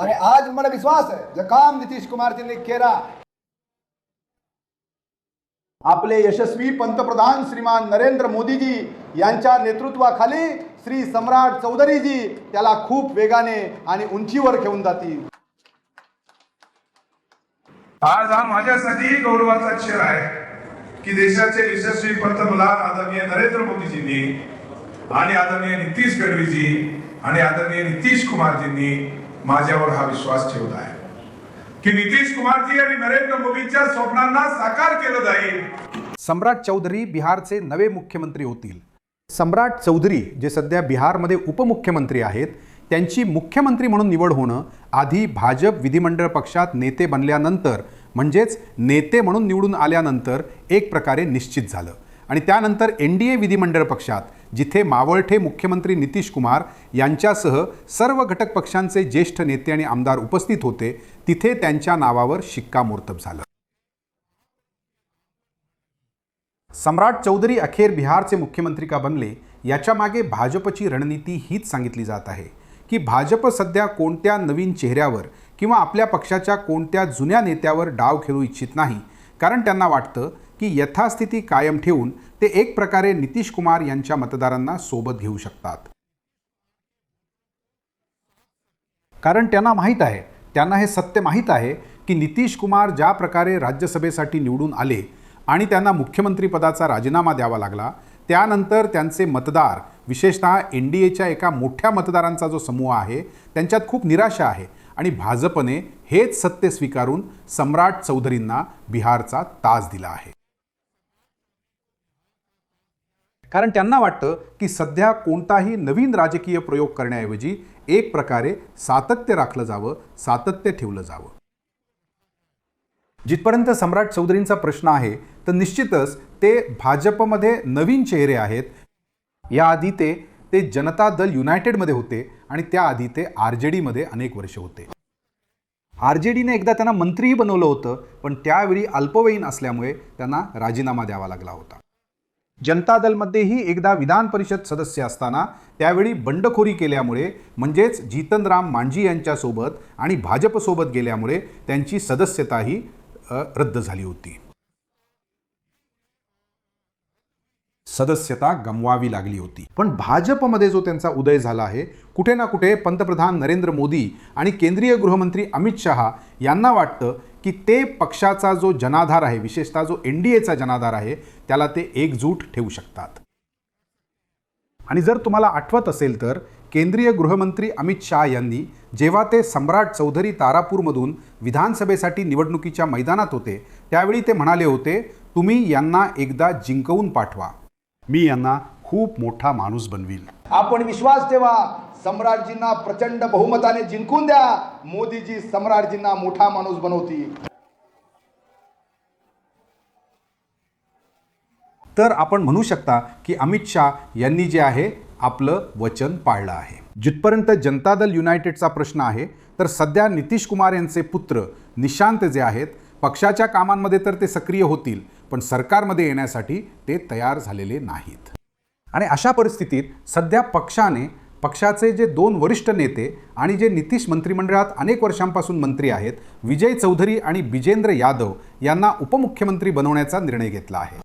आणि आज मला विश्वास आहे जे काम नितीश कुमारजींनी केला, आपले यशस्वी पंतप्रधान श्रीमान नरेंद्र मोदीजी यांच्या नेतृत्वाखाली श्री सम्राट चौधरीजी त्याला खूप वेगाने आणि उंचीवर घेऊन जातील। आज हा माझ्यासाठी गौरवाचा क्षण आहे की देशाचे यशस्वी पंतप्रधान आदरणीय नरेंद्र मोदीजींनी आणि आदरणीय नितीश गडकरीजी आणि आदरणीय नितीश कुमारजींनी माझ्यावर हा विश्वास ठेवला आहे की नितीश कुमारजी आणि नरेंद्र मोदींच्या स्वप्नांना साकार केलं जाईल। सम्राट चौधरी बिहारचे नवे मुख्यमंत्री होतील। सम्राट चौधरी जे सध्या बिहारमध्ये उपमुख्यमंत्री आहेत, त्यांची मुख्यमंत्री म्हणून निवड होणं आधी भाजप विधिमंडळ पक्षात नेते बनल्यानंतर म्हणजेच नेते म्हणून निवडून आल्यानंतर एक प्रकारे निश्चित झालं आणि त्यानंतर NDA विधिमंडळ पक्षात जिथे मावळते मुख्यमंत्री नितीश कुमार यांच्यासह सर्व घटक पक्षांचे ज्येष्ठ नेते आणि आमदार उपस्थित होते, तिथे त्यांच्या नावावर शिक्कामोर्तब झालं। सम्राट चौधरी अखेर बिहारचे मुख्यमंत्री का बनले, याच्या मागे भाजपची रणनीती हीच सांगितली जात आहे की भाजप सध्या कोणत्या नवीन चेहऱ्यावर किंवा आपल्या पक्षाच्या कोणत्या जुन्या नेत्यावर डाव खेळू इच्छित नाही, कारण त्यांना वाटतं की यथास्थिती कायम ठेवून ते एक प्रकारे नितीश कुमार यांच्या मतदारांना सोबत घेऊ शकतात। कारण त्यांना माहीत आहे, त्यांना हे सत्य माहीत आहे की नितीश कुमार ज्या प्रकारे राज्यसभेसाठी निवडून आले आणि त्यांना मुख्यमंत्रीपदाचा राजीनामा द्यावा लागला, त्यानंतर त्यांचे मतदार विशेषतः NDAच्या एका मोठ्या मतदारांचा जो समूह आहे त्यांच्यात खूप निराशा आहे आणि भाजपने हेच सत्य स्वीकारून सम्राट चौधरींना बिहारचा ताज दिला आहे। कारण त्यांना वाटतं की सध्या कोणताही नवीन राजकीय प्रयोग करण्याऐवजी एक प्रकारे सातत्य राखलं जावं, सातत्य ठेवलं जावं। जिथपर्यंत सम्राट चौधरींचा प्रश्न आहे तर निश्चितच ते भाजपमध्ये नवीन चेहरे आहेत। याआधी ते जनता दल युनायटेडमध्ये होते आणि त्याआधी ते RJDमध्ये अनेक वर्ष होते। RJDने एकदा त्यांना मंत्रीही बनवलं होतं, पण त्यावेळी अल्पवयीन असल्यामुळे त्यांना राजीनामा द्यावा लागला होता। जनता दलमध्येही एकदा विधान परिषद सदस्य असताना त्यावेळी बंडखोरी केल्यामुळे म्हणजेच जीतनराम मांझी यांच्यासोबत आणि भाजपसोबत गेल्यामुळे त्यांची सदस्यताही रद्द झाली होती, सदस्यता गमवावी लागली होती। पण भाजपमध्ये जो त्यांचा उदय झाला आहे, कुठे ना कुठे पंतप्रधान नरेंद्र मोदी आणि केंद्रीय गृहमंत्री अमित शहा यांना वाटतं की ते पक्षाचा जो जनाधार आहे, विशेषतः जो NDAचा जनाधार आहे, त्याला ते एकजूट ठेवू शकतात। आणि जर तुम्हाला आठवत असेल तर केंद्रीय गृहमंत्री अमित शहा यांनी जेव्हा ते सम्राट चौधरी तारापूरमधून विधानसभेसाठी निवडणुकीच्या मैदानात होते, त्यावेळी ते म्हणाले होते, तुम्ही यांना एकदा जिंकवून पाठवा, मी यांना खूप मोठा माणूस बनवील। आपण विश्वास ठेवा, सम्राटजींना प्रचंड बहुमताने जिंकून द्या, मोदीजी सम्राटजींना मोठा माणूस बनवतील। तर आपण म्हणू शकता की अमित शाह यांनी जे आहे आपलं वचन पाळलं आहे। जिथपर्यंत जनता दल युनायटेडचा प्रश्न आहे तर सध्या नितीश कुमार यांचे पुत्र निशांत जे आहेत, पक्षाच्या कामांमध्ये तर ते सक्रिय होतील, पण सरकारमध्ये येण्यासाठी ते तयार झालेले नाहीत। आणि अशा परिस्थितीत सध्या पक्षाचे जे दोन वरिष्ठ नेते आणि जे नितीश मंत्रिमंडळात अनेक वर्षांपासून मंत्री आहेत, विजय चौधरी आणि बिजेंद्र यादव यांना उपमुख्यमंत्री बनवण्याचा निर्णय घेतला आहे।